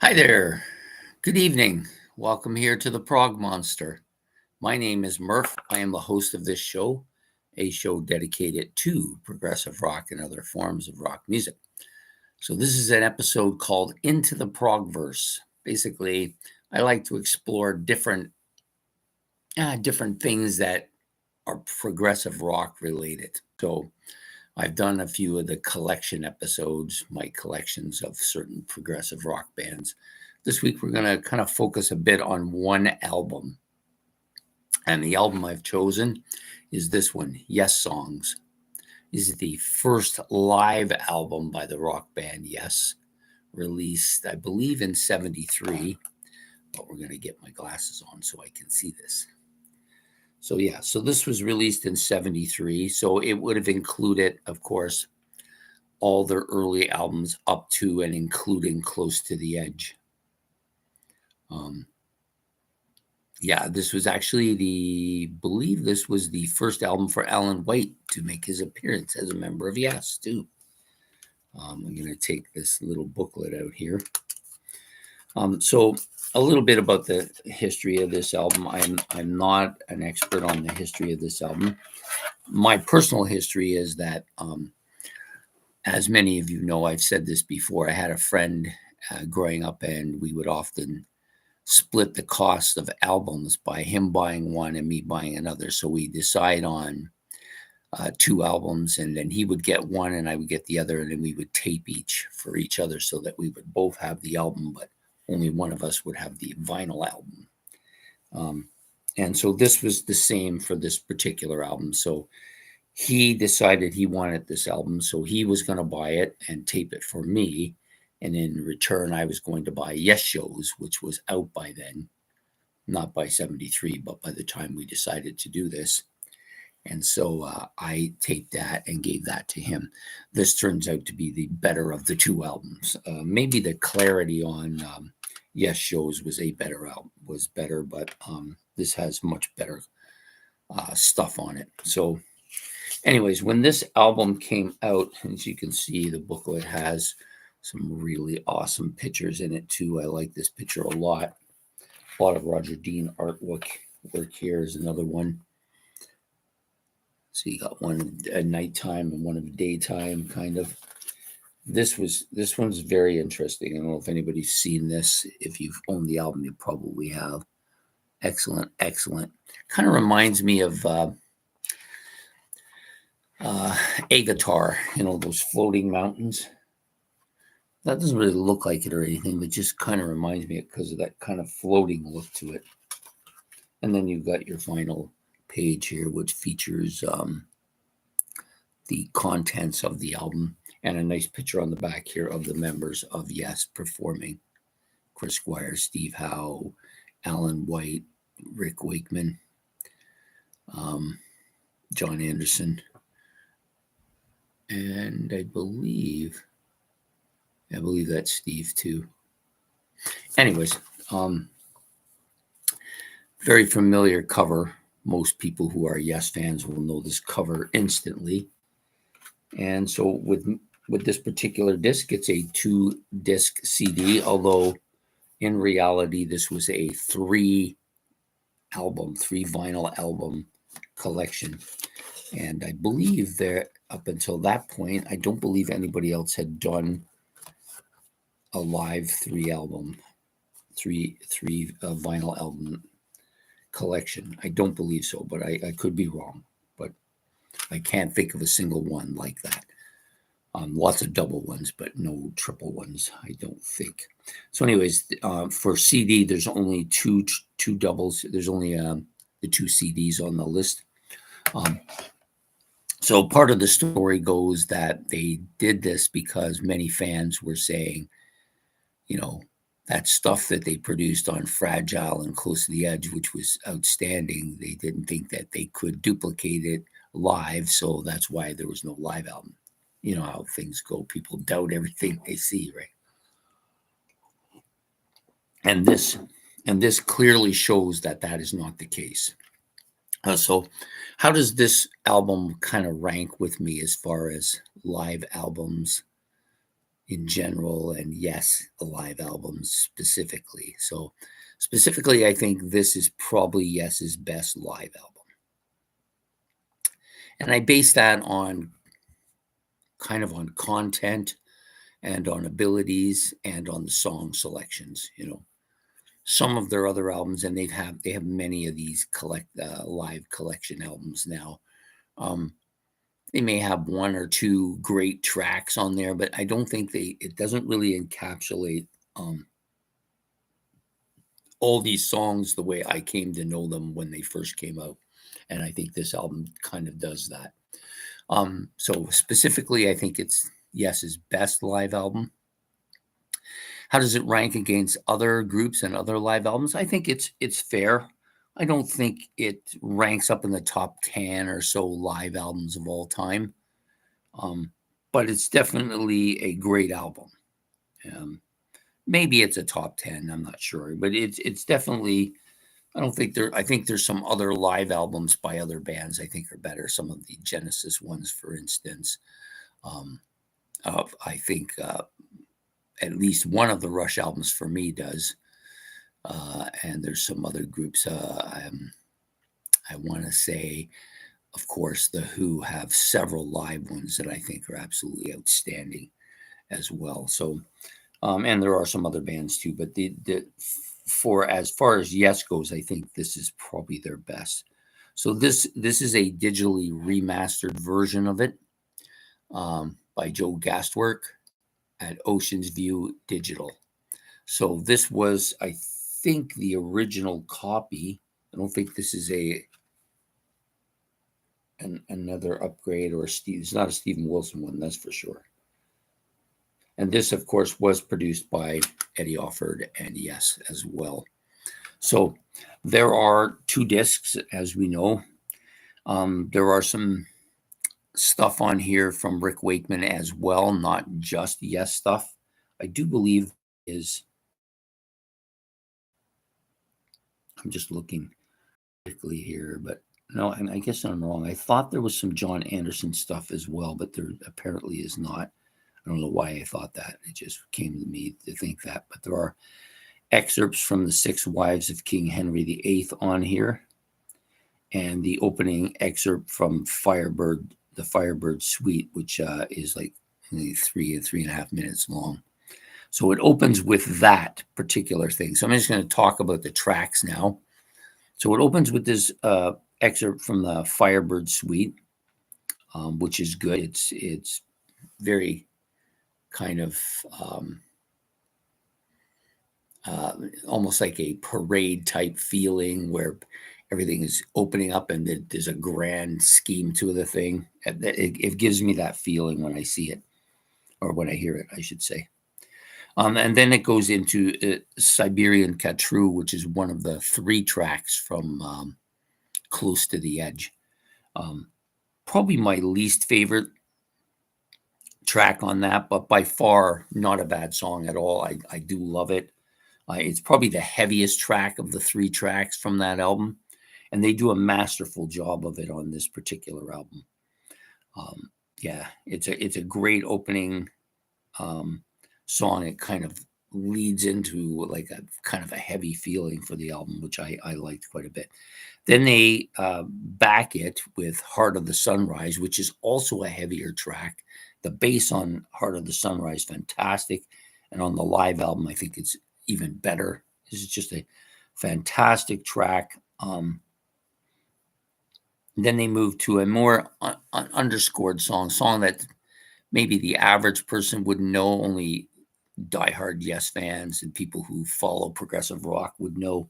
Hi there. Good evening. Welcome here to the Prog Monster. My name is Murph. I am the host of this show, a show dedicated to progressive rock and other forms of rock music. So, this is an episode called Into the Progverse. Basically, I like to explore different things that are progressive rock related. So, I've done a few of the collection episodes, my collections of certain progressive rock bands. This week, we're going to kind of focus a bit on one album. And the album I've chosen is this one, Yessongs. This is the first live album by the rock band Yes, released, I believe, in 73. But we're going to get my glasses on so I can see this. So this was released in 73. So it would have included, of course, all their early albums up to and including Close to the Edge. This was actually believe this was the first album for Alan White to make his appearance as a member of Yes, too. I'm going to take this little booklet out here. So a little bit about the history of this album. I'm not an expert on the history of this album. My personal history is that, as many of you know, I've said this before. I had a friend growing up, and we would often split the cost of albums by him buying one and me buying another. So we decide on two albums, and then he would get one and I would get the other, and then we would tape each for each other so that we would both have the album, but only one of us would have the vinyl album. And so this was the same for this particular album. So he decided he wanted this album, so he was going to buy it and tape it for me. And in return, I was going to buy Yes Shows, which was out by then, not by 73, but by the time we decided to do this. And so I taped that and gave that to him. This turns out to be the better of the two albums. Maybe the clarity on Yes Shows was better, but this has much better stuff on it. So anyways, when this album came out, as you can see, the booklet has some really awesome pictures in it too. I like this picture a lot. A lot of Roger Dean artwork. Here is another one. So you got one at nighttime and one at daytime, kind of. This one's very interesting. I don't know if anybody's seen this. If you've owned the album, you probably have. Excellent. Kind of reminds me of a guitar, those floating mountains. That doesn't really look like it or anything, but just kind of reminds me because of that kind of floating look to it. And then you've got your final page here, which features the contents of the album and a nice picture on the back here of the members of Yes performing. Chris Squire, Steve Howe, Alan White, Rick Wakeman, John Anderson, and I believe that's Steve too. Anyways, very familiar cover. Most people who are Yes fans will know this cover instantly. And so with this particular disc, it's a 2-disc CD, although in reality, this was a 3 vinyl album collection. And I believe that up until that point, I don't believe anybody else had done a live 3 vinyl album collection. I don't believe so, but I could be wrong. But I can't think of a single one like that. Lots of double ones, but no triple ones, I don't think. So anyways, for CD, there's only two doubles. There's only the 2 CDs on the list. So part of the story goes that they did this because many fans were saying, that stuff that they produced on Fragile and Close to the Edge, which was outstanding, they didn't think that they could duplicate it live. So that's why there was no live album. You know how things go. People doubt everything they see, right? And this clearly shows that is not the case. So how does this album kind of rank with me as far as live albums in general, and Yes, the live albums specifically. So specifically, I think this is probably Yes's best live album. And I base that on kind of on content and on abilities and on the song selections. Some of their other albums, and they have many of these live collection albums now. Um, they may have one or two great tracks on there, but I don't think it doesn't really encapsulate all these songs the way I came to know them when they first came out. And I think this album kind of does that. So specifically, I think it's Yes's best live album. How does it rank against other groups and other live albums? I think it's fair. I don't think it ranks up in the top 10 or so live albums of all time. But it's definitely a great album. Um, maybe it's a top 10, I'm not sure, but it's definitely. I think there's some other live albums by other bands I think are better. Some of the Genesis ones, for instance. I think at least one of the Rush albums for me does. And there's some other groups. I want to say, of course, The Who have several live ones that I think are absolutely outstanding as well. So, and there are some other bands too, but for as far as Yes goes, I think this is probably their best. So this is a digitally remastered version of it by Joe Gastwerk at Ocean's View Digital. So this was, I think, the original copy. I don't think this is another upgrade or it's not a Stephen Wilson one, that's for sure. And this, of course, was produced by Eddie Offord and Yes as well. So there are 2 discs, as we know. There are some stuff on here from Rick Wakeman as well, not just Yes stuff. I do believe I'm just looking quickly here, but no, and I guess I'm wrong. I thought there was some John Anderson stuff as well, but there apparently is not. I don't know why I thought that. It just came to me to think that. But there are excerpts from The 6 Wives of King Henry VIII on here, and the opening excerpt from the Firebird Suite, which is like only 3.5 minutes long. So it opens with that particular thing. So I'm just going to talk about the tracks now. So it opens with this excerpt from the Firebird Suite, which is good. It's very kind of almost like a parade type feeling where everything is opening up and there's a grand scheme to the thing. It gives me that feeling when I see it, or when I hear it, I should say. And then it goes into Siberian Katru, which is one of the 3 tracks from Close to the Edge. Probably my least favorite track on that, but by far not a bad song at all. I do love it. It's probably the heaviest track of the 3 tracks from that album, and they do a masterful job of it on this particular album. Yeah, it's a great opening song. It kind of leads into like a kind of a heavy feeling for the album, which I liked quite a bit. Then they back it with Heart of the Sunrise, which is also a heavier track. The bass on Heart of the Sunrise, fantastic. And on the live album, I think it's even better. This is just a fantastic track. Then they move to a more underscored song that maybe the average person wouldn't know. Only diehard Yes fans and people who follow progressive rock would know.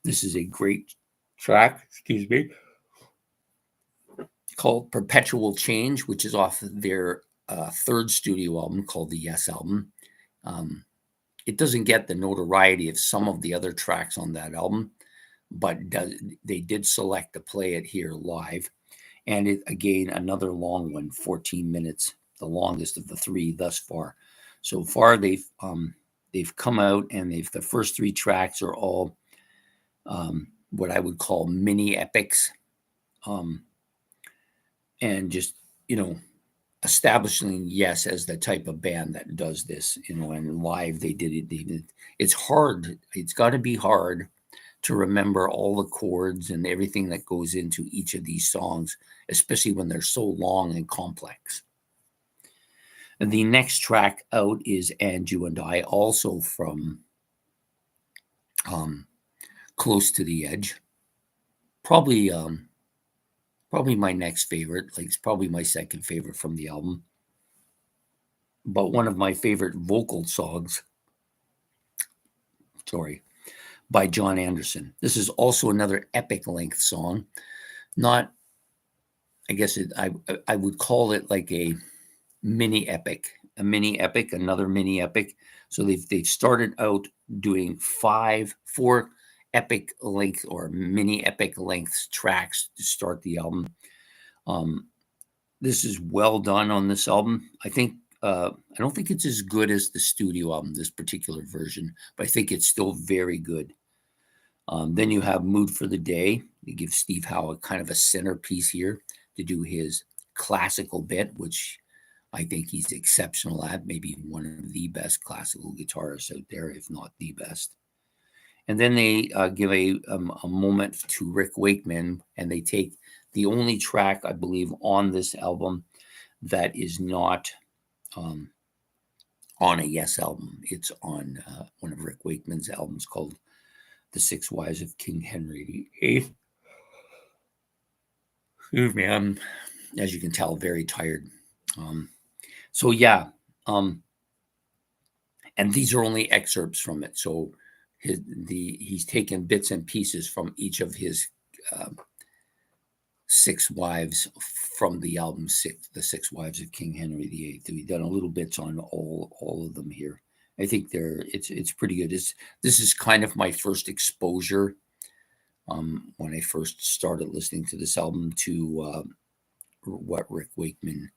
This is a great track, excuse me, called Perpetual Change, which is off their 3rd studio album called the Yes album. It doesn't get the notoriety of some of the other tracks on that album, but they did select to play it here live. And it, again, another long one, 14 minutes, the longest of the 3 thus far. So far, they've come out, and the first 3 tracks are all what I would call mini epics, and just establishing Yes as the type of band that does this, and live they did it. It's hard. It's got to be hard to remember all the chords and everything that goes into each of these songs, especially when they're so long and complex. And the next track out is And You and I, also from Close to the Edge. Probably my next favorite. Like, it's probably my second favorite from the album. But one of my favorite vocal songs, by John Anderson. This is also another epic length song. Not, I guess I would call it like a mini epic, another mini epic. So they've started out doing four epic length or mini epic length tracks to start the album. This is well done on this album. I think I don't think it's as good as the studio album, this particular version, but I think it's still very good. Then you have Mood for the Day. You give Steve Howe a kind of a centerpiece here to do his classical bit, which I think he's exceptional at, maybe one of the best classical guitarists out there, if not the best. And then they give a moment to Rick Wakeman, and they take the only track, I believe, on this album that is not on a Yes album. It's on one of Rick Wakeman's albums called The Six Wives of King Henry VIII. Excuse me, I'm, as you can tell, very tired. So yeah, and these are only excerpts from it. So he's taken bits and pieces from each of his six wives from the album The Six Wives of King Henry VIII. We've done a little bits on all of them here. I think it's pretty good. This is kind of my first exposure when I first started listening to this album to what Rick Wakeman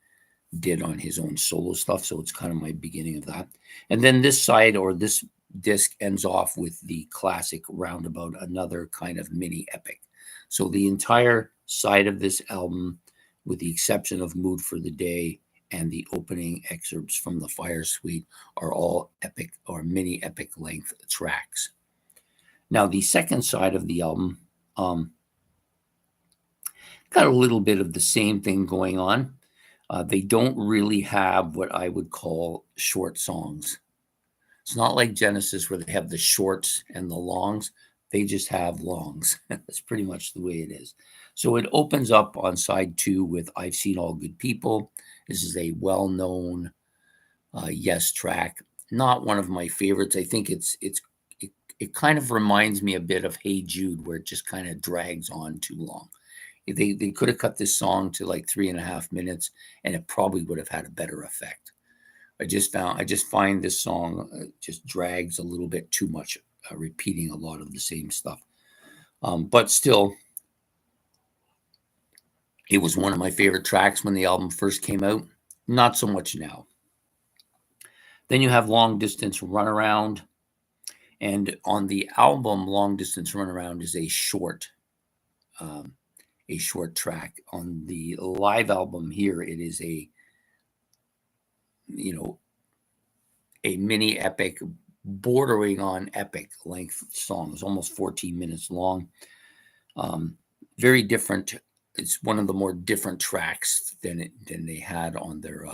did on his own solo stuff. So it's kind of my beginning of that. And then this side, or this disc, ends off with the classic Roundabout, another kind of mini epic. So the entire side of this album, with the exception of Mood for the Day and the opening excerpts from the Fire Suite, are all epic or mini epic length tracks. Now, the second side of the album got a little bit of the same thing going on. They don't really have what I would call short songs. It's not like Genesis where they have the shorts and the longs. They just have longs. That's pretty much the way it is. So it opens up on side 2 with I've Seen All Good People. This is a well-known Yes track. Not one of my favorites. I think it kind of reminds me a bit of Hey Jude, where it just kind of drags on too long. They could have cut this song to like 3.5 minutes, and it probably would have had a better effect. I just find this song just drags a little bit too much, repeating a lot of the same stuff. But still, it was one of my favorite tracks when the album first came out. Not so much now. Then you have Long Distance Runaround. And on the album, Long Distance Runaround is a short track. On the live album here, it is a mini epic, bordering on epic length song. It's almost 14 minutes long. Very different. It's one of the more different tracks than they had on their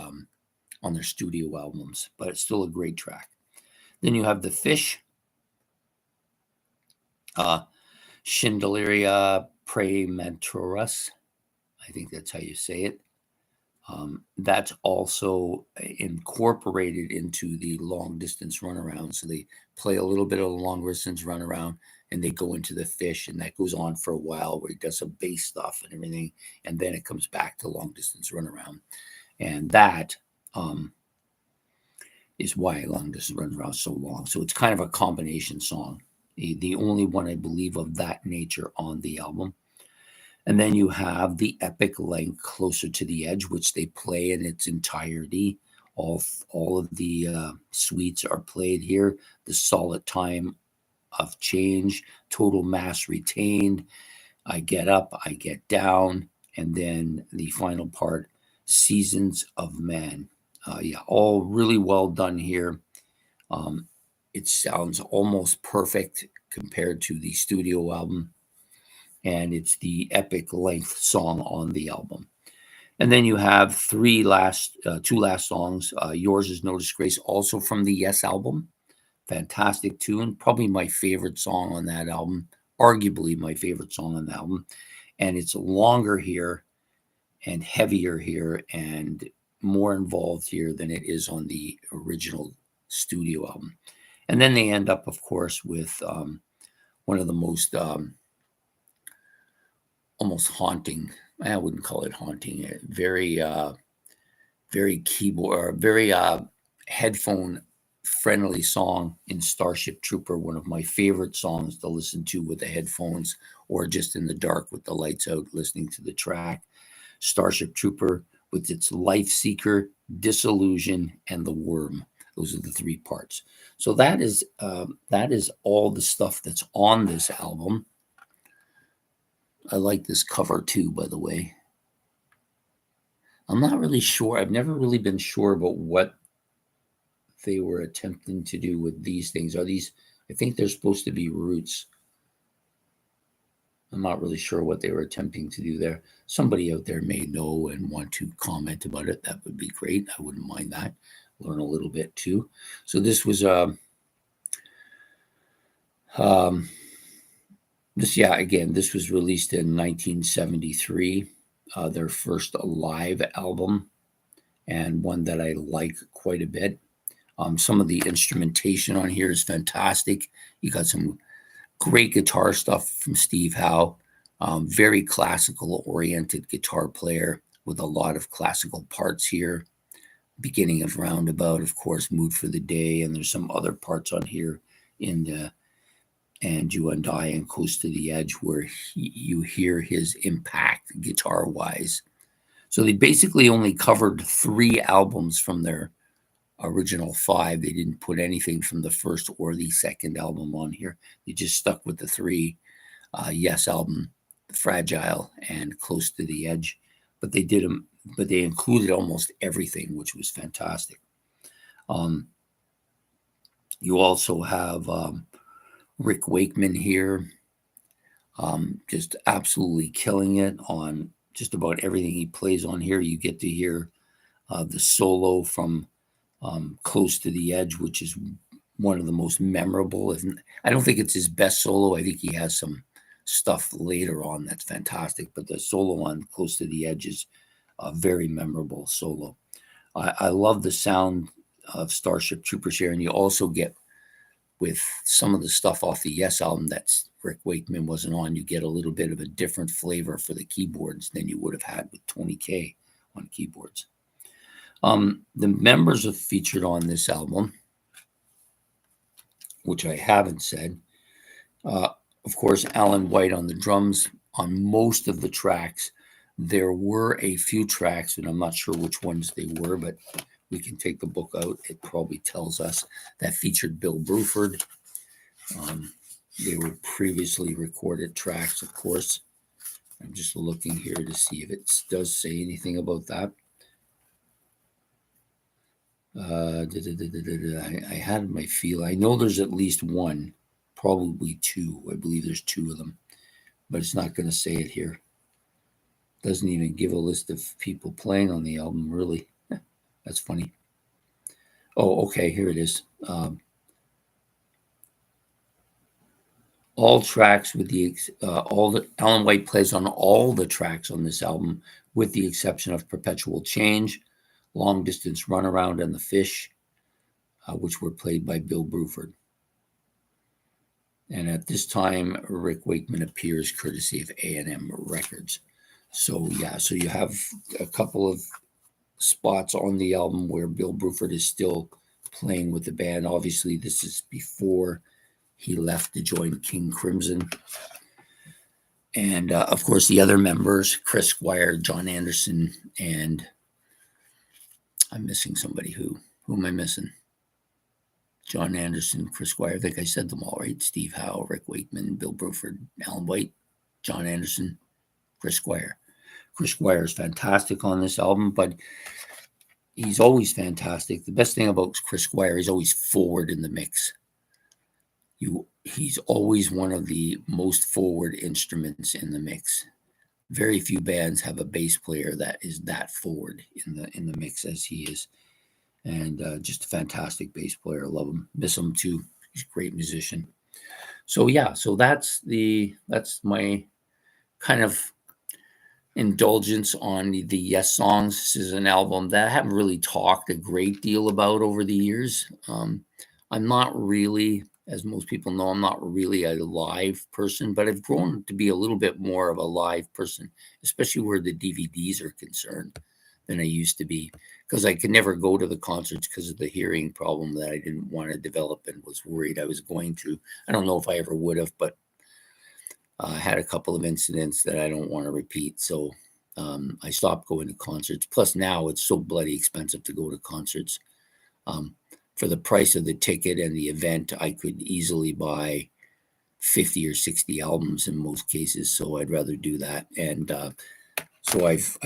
studio albums, but it's still a great track. Then you have The Fish, Chandelier Praementorus. I think that's how you say it. That's also incorporated into the Long Distance Runaround. So they play a little bit of the Long Distance Runaround, and they go into The Fish, and that goes on for a while, where he does some bass stuff and everything, and then it comes back to Long Distance Runaround. And that is why Long Distance Runaround is so long. So it's kind of a combination song, the only one, I believe, of that nature on the album. And then you have the epic length Closer to the Edge, which they play in its entirety. All of the suites are played here. The Solid Time of Change, Total Mass Retained, I Get Up, I Get Down, and then the final part, Seasons of Man. Yeah, all really well done here. Um, it sounds almost perfect compared to the studio album, and it's the epic length song on the album. And then you have two last songs. Yours is No Disgrace, also from the Yes album. Fantastic tune. Probably my favorite song on that album. Arguably my favorite song on the album. And it's longer here and heavier here and more involved here than it is on the original studio album. And then they end up, of course, with one of the most almost haunting. I wouldn't call it haunting. Very keyboard, or very headphone friendly song in Starship Trooper. One of my favorite songs to listen to with the headphones or just in the dark with the lights out, listening to the track. Starship Trooper with its Life Seeker, Disillusion, and the Worm. Those are the three parts. So that is all the stuff that's on this album. I like this cover too, by the way. I'm not really sure. I've never really been sure about what they were attempting to do with these things. Are these? I think they're supposed to be roots. I'm not really sure what they were attempting to do there. Somebody out there may know and want to comment about it. That would be great. I wouldn't mind that. Learn a little bit too. So this was this was released in 1973, their first live album, and one that I like quite a bit. Some of the instrumentation on here is fantastic. You got some great guitar stuff from Steve Howe. Very classical oriented guitar player with a lot of classical parts here. Beginning of Roundabout, of course, Mood for the Day, and there's some other parts on here in the And You and I and Close to the Edge where you hear his impact guitar wise. So they basically only covered 3 albums from their original 5. They didn't put anything from the first or the second album on here. They just stuck with the 3 Yes album, Fragile and Close to the Edge. But they did them. But they included almost everything, which was fantastic. You also have Rick Wakeman here, just absolutely killing it on just about everything he plays on here. You get to hear the solo from Close to the Edge, which is one of the most memorable. I don't think it's his best solo. I think he has some stuff later on that's fantastic, but the solo on Close to the Edge is a very memorable solo. I love the sound of Starship Troopers here, and you also get with some of the stuff off the Yes album that's Rick Wakeman wasn't on, you get a little bit of a different flavor for the keyboards than you would have had with Tony Kaye on keyboards. The members are featured on this album, which I haven't said. Of course, Alan White on the drums on most of the tracks. There were a few tracks, and I'm not sure which ones they were, but we can take the book out. It probably tells us that featured Bill Bruford. They were previously recorded tracks, of course. I'm just looking here to see if it does say anything about that. I had my feel. I know there's at least one, probably 2. I believe there's 2 of them, but it's not going to say it here. Doesn't even give a list of people playing on the album, really. That's funny. Oh, okay, here it is. All tracks with Alan White plays on all the tracks on this album, with the exception of Perpetual Change, Long Distance Runaround, and The Fish, which were played by Bill Bruford. And at this time, Rick Wakeman appears courtesy of A&M Records. So you have a couple of spots on the album where Bill Bruford is still playing with the band. Obviously, this is before he left to join King Crimson. And, of course, the other members, Chris Squire, John Anderson, and I'm missing somebody. Who am I missing? John Anderson, Chris Squire. I think I said them all right. Steve Howe, Rick Wakeman, Bill Bruford, Alan White, John Anderson, Chris Squire. Chris Squire is fantastic on this album, but he's always fantastic. The best thing about Chris Squire, he's always forward in the mix. He's always one of the most forward instruments in the mix. Very few bands have a bass player that is that forward in the mix as he is, and just a fantastic bass player. I love him, miss him too. He's a great musician. So yeah, so that's my kind of indulgence on the Yessongs. This is an album that I haven't really talked a great deal about over the years. I'm not really, as most people know, I'm not really a live person, but I've grown to be a little bit more of a live person, especially where the DVDs are concerned, than I used to be, because I could never go to the concerts because of the hearing problem that I didn't want to develop and was worried I was going to. I don't know if I ever would have, but I had a couple of incidents that I don't want to repeat. So I stopped going to concerts. Plus now it's so bloody expensive to go to concerts. For the price of the ticket and the event, I could easily buy 50 or 60 albums in most cases. So I'd rather do that. And so I've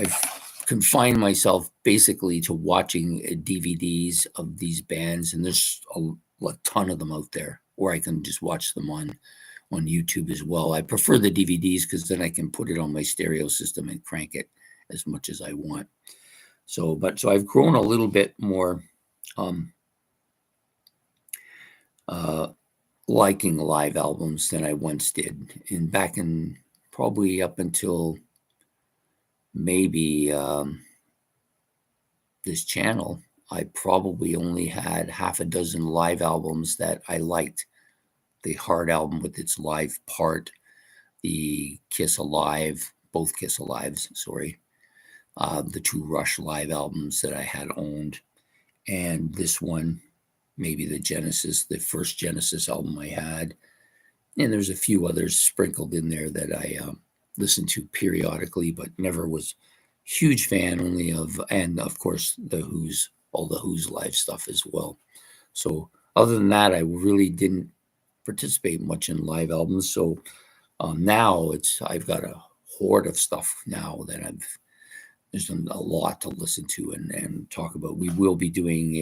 confined myself basically to watching DVDs of these bands. And there's a ton of them out there, or I can just watch them on YouTube as well. I prefer the DVDs because then I can put it on my stereo system and crank it as much as I want. So I've grown a little bit more liking live albums than I once did. And back in probably up until maybe this channel, I probably only had half a dozen live albums that I liked. The Hard album with its live part, the Kiss Alive, both Kiss Alives, sorry, the two Rush live albums that I had owned, and this one, maybe the first Genesis album I had, and there's a few others sprinkled in there that I listened to periodically, but never was huge fan only of, and of course all the Who's live stuff as well. So other than that, I really didn't participate much in live albums. So now I've got a horde of stuff now that there's a lot to listen to and talk about. We will be doing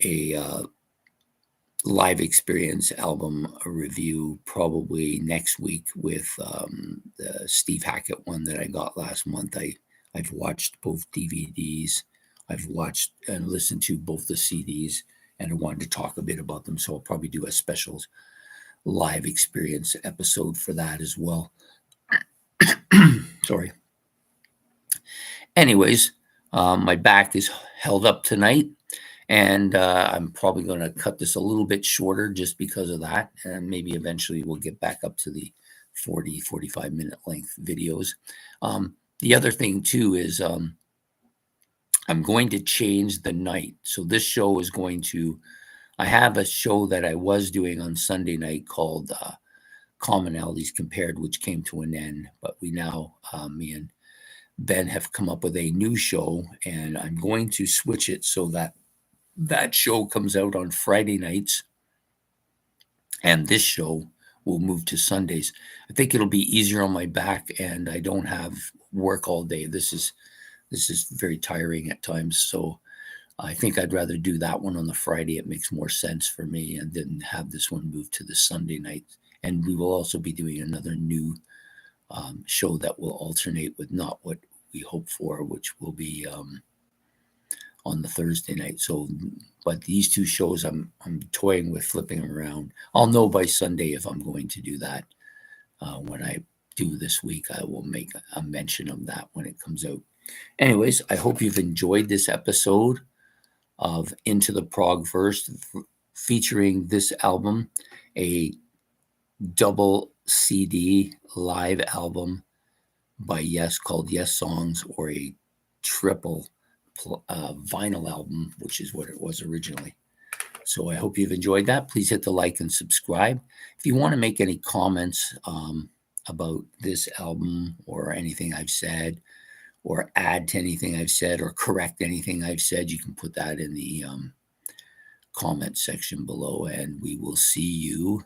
a live experience album review probably next week with the Steve Hackett one that I got last month. I've watched both DVDs. I've watched and listened to both the CDs, and I wanted to talk a bit about them. So I'll probably do a special live experience episode for that as well. Sorry. Anyways, my back is held up tonight, and I'm probably going to cut this a little bit shorter just because of that. And maybe eventually we'll get back up to the 45 minute length videos. The other thing too is I'm going to change the night. So this show is I have a show that I was doing on Sunday night called Commonalities Compared, which came to an end. But we now, me and Ben have come up with a new show, and I'm going to switch it so that show comes out on Friday nights, and this show will move to Sundays. I think it'll be easier on my back, and I don't have work all day. This is very tiring at times, so I think I'd rather do that one on the Friday. It makes more sense for me, and then have this one move to the Sunday night. And we will also be doing another new show that will alternate with Not What We Hope For, which will be on the Thursday night. So, but these two shows, I'm toying with flipping them around. I'll know by Sunday if I'm going to do that. When I do this week, I will make a mention of that when it comes out. Anyways, I hope you've enjoyed this episode of Into the Progverse, featuring this album, a double CD live album by Yes called Yessongs, or a triple vinyl album, which is what it was originally. So I hope you've enjoyed that. Please hit the like and subscribe. If you want to make any comments about this album or anything I've said, or add to anything I've said, or correct anything I've said, you can put that in the comment section below, and we will see you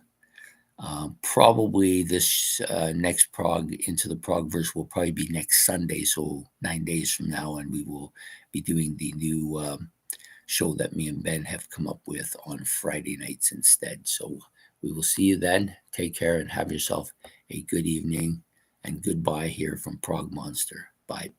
Probably this next prog into the Progverse will probably be next Sunday, so 9 days from now, and we will be doing the new show that me and Ben have come up with on Friday nights instead. So we will see you then. Take care and have yourself a good evening, and goodbye here from Prog Monster. Bye.